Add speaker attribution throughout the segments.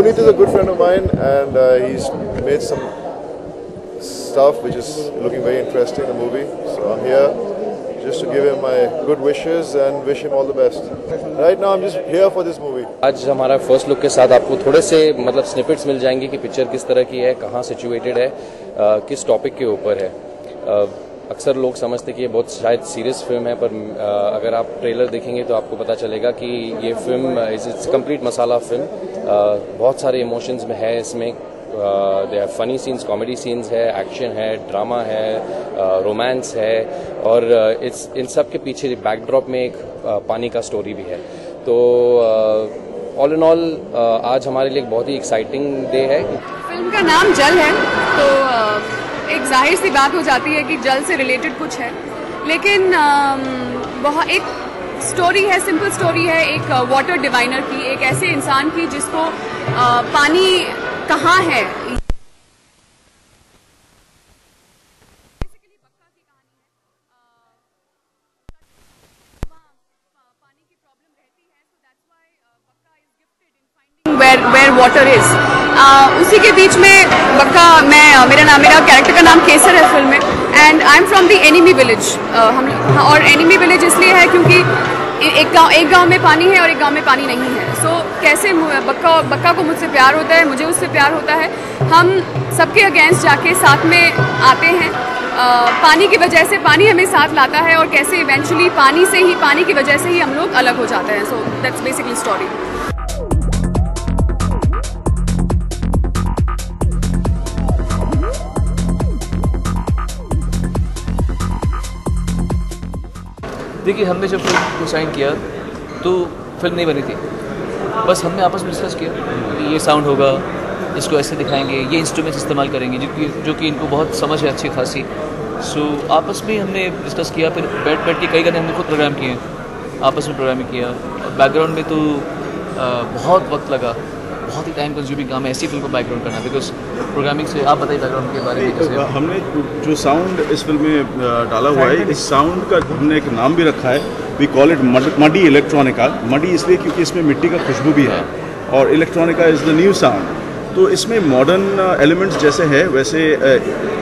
Speaker 1: Puneet is a good friend of mine, and he's made some stuff which is looking very interesting in the movie. So I'm here just to give him my good wishes and wish him all the best. Right now I'm just here for this movie.
Speaker 2: आज हमारा first look के साथ आपको थोड़े से मतलब snippets मिल जाएंगे कि पिक्चर किस तरह की है, कहाँ सिचुएटेड है, किस टॉपिक के ऊपर है। अक्सर लोग समझते कि ये बहुत शायद सीरियस फिल्म है, पर अगर आप ट्रेलर देखेंगे तो आपको पता चलेगा कि ये film it's complete masala film. बहुत सारे इमोशंस में है इसमें। There funny scenes, comedy scenes है, एक्शन है, ड्रामा है, रोमांस है, और इन सब के पीछे बैकड्रॉप में एक पानी का स्टोरी भी है। तो ऑल इन ऑल आज हमारे लिए एक बहुत ही एक्साइटिंग डे है।
Speaker 3: फिल्म का नाम जल है, तो एक जाहिर सी बात हो जाती है कि जल से रिलेटेड कुछ है, लेकिन बहुत एक स्टोरी है, सिंपल स्टोरी है एक वाटर डिवाइनर की, एक ऐसे इंसान की जिसको पानी कहाँ है, where water is। उसी के बीच में बक्का, मेरा कैरेक्टर का नाम केसर है फिल्म में, and I am from the enemy village. और एनिमी विलेज इसलिए है क्योंकि एक गांव में पानी है और एक गांव में पानी नहीं है। सो कैसे बक्का को मुझसे प्यार होता है, मुझे उससे प्यार होता है, हम सबके अगेंस्ट जाके साथ में आते हैं। पानी की वजह से पानी हमें साथ लाता है, और कैसे इवेंचुअली पानी की वजह से ही हम लोग अलग हो जाते हैं। So that's basically story.
Speaker 4: देखिए, हमने जब फिल्म को साइन किया तो फिल्म नहीं बनी थी, बस हमने आपस में डिस्कस किया कि ये साउंड होगा, इसको ऐसे दिखाएंगे, ये इंस्ट्रूमेंट्स इस्तेमाल करेंगे जो कि इनको बहुत समझ है अच्छी खासी। सो आपस में हमने डिस्कस किया, फिर बैठ के कई गाने हमने खुद प्रोग्राम किए, आपस में प्रोग्रामिंग किया। बैकग्राउंड में तो बहुत वक्त लगा, बहुत ही टाइम कंज्यूमिंग काम है ऐसी फिल्म को बैकग्राउंड करना, बिकॉज प्रोग्रामिंग से आप बताइए बैकग्राउंड के बारे में कैसे।
Speaker 5: हमने जो साउंड इस फिल्म में डाला हुआ है, इस साउंड का हमने एक नाम भी रखा है, we call it muddy electronica. Muddy इसलिए क्योंकि इसमें मिट्टी का खुशबू भी है, और electronica is the new sound. तो इसमें मॉडर्न एलिमेंट्स जैसे है वैसे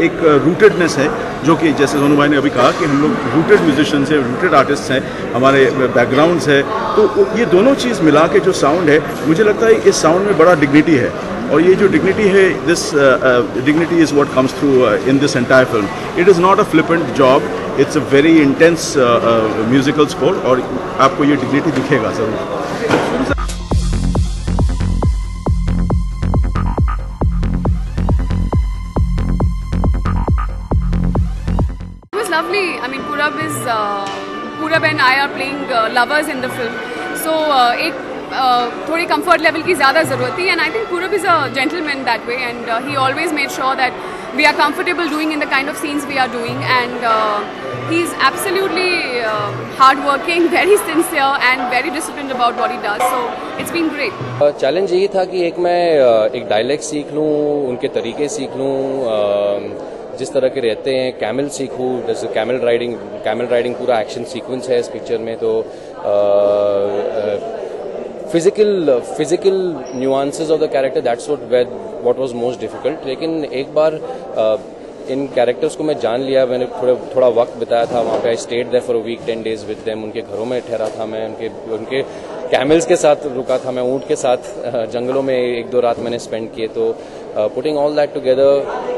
Speaker 5: एक रूटेडनेस है, जो कि जैसे सोनू भाई ने अभी कहा कि हम लोग रूटेड म्यूजिशियंस हैं, रूटेड आर्टिस्ट हैं, हमारे बैकग्राउंड्स है। तो ये दोनों चीज़ मिला के जो साउंड है, मुझे लगता है इस साउंड में बड़ा डिग्निटी है, और ये जो डिग्निटी है, this dignity is what comes through in this entire film. It is not a flippant job, it's a very intense musical score, और आपको ये डिग्निटी दिखेगा ज़रूर।
Speaker 3: Lovely. I mean, Purab and I are playing lovers in the film. So एक थोड़ी comfort level की ज़्यादा ज़रूरत थी, and I think Purab is a gentleman that way, and he always made sure that we are comfortable doing in the kind of scenes we are doing, and he's absolutely hardworking, very sincere, and very disciplined about what he does. So it's been great.
Speaker 2: Challenge यही था कि मैं एक dialect सीख लूँ, उनके तरीके सीख लूँ, जिस तरह के रहते हैं, कैमल सीखूँ, जैसे कैमल राइडिंग पूरा एक्शन सीक्वेंस है इस पिक्चर में। तो physical nuances of the character, that's what was most difficult. लेकिन एक बार इन कैरेक्टर्स को मैं जान लिया, मैंने थोड़ा वक्त बिताया था वहाँ पे। I stayed there for a week, 10 days with them. उनके घरों में ठहरा था मैं, उनके कैमल्स के साथ रुका था मैं, ऊँट के साथ जंगलों में 1-2 रात मैंने स्पेंड किए। तो पुटिंग ऑल दैट टुगेदर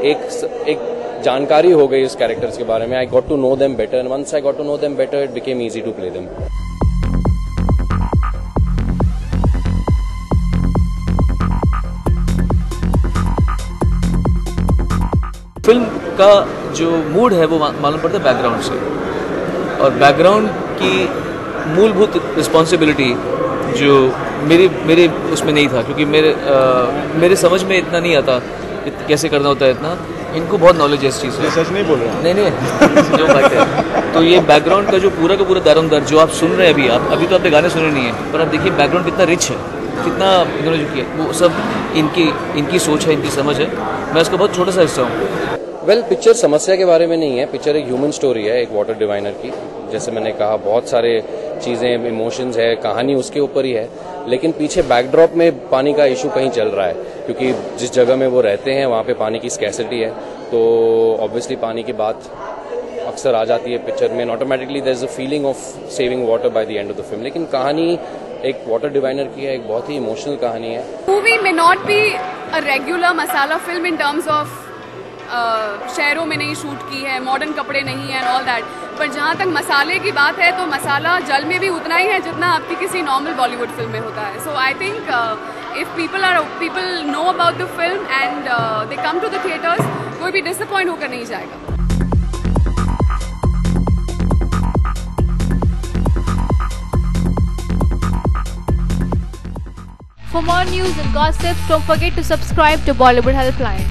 Speaker 2: एक जानकारी हो गई उस कैरेक्टर्स के बारे में। I got to know them better, and once I got to know them better, it became easy to play them.
Speaker 4: Film का जो मूड है वो मालूम पड़ता है बैकग्राउंड से, और बैकग्राउंड की मूलभूत रिस्पॉन्सिबिलिटी जो मेरे उसमें नहीं था, क्योंकि मेरे समझ में इतना नहीं आता कैसे करना होता है इतना। इनको बहुत नॉलेज है इस चीज़ से।
Speaker 5: सच नहीं बोल रहे हैं।
Speaker 4: नहीं जो बात है, तो ये बैकग्राउंड का जो पूरा का पूरा दारोमदार जो आप सुन रहे हैं अभी तो आपने गाने सुने नहीं है, पर आप देखिए बैकग्राउंड कितना रिच है, कितना इन्होंने जो किया वो सब इनकी सोच है, इनकी समझ है। मैं उसका बहुत छोटा सा हिस्सा हूँ।
Speaker 2: वेल, पिक्चर समस्या के बारे में नहीं है, पिक्चर एक ह्यूमन स्टोरी है, एक वाटर डिवाइनर की। जैसे मैंने कहा, बहुत सारे चीज़ें, इमोशंस है, कहानी उसके ऊपर ही है, लेकिन पीछे बैकड्रॉप में पानी का इशू कहीं चल रहा है, क्योंकि जिस जगह में वो रहते हैं वहाँ पे पानी की स्कैसिटी है, तो ऑब्वियसली पानी की बात अक्सर आ जाती है पिक्चर में, automatically there is a feeling of saving water by the end of the film. लेकिन कहानी एक वाटर डिवाइनर की है, एक बहुत ही इमोशनल कहानी है।
Speaker 3: Movie may not be a regular masala film in terms of शहरों में नहीं शूट की है, मॉडर्न कपड़े नहीं है एंड ऑल दैट, पर जहाँ तक मसाले की बात है तो मसाला जल में भी उतना ही है जितना आपकी किसी नॉर्मल बॉलीवुड फिल्म में होता है। So I think if people know about the film and they come to the theatres, कोई भी डिसअपॉइंट होकर नहीं जाएगा।
Speaker 6: For more news and gossip, don't forget to subscribe to Bollywood Helpline.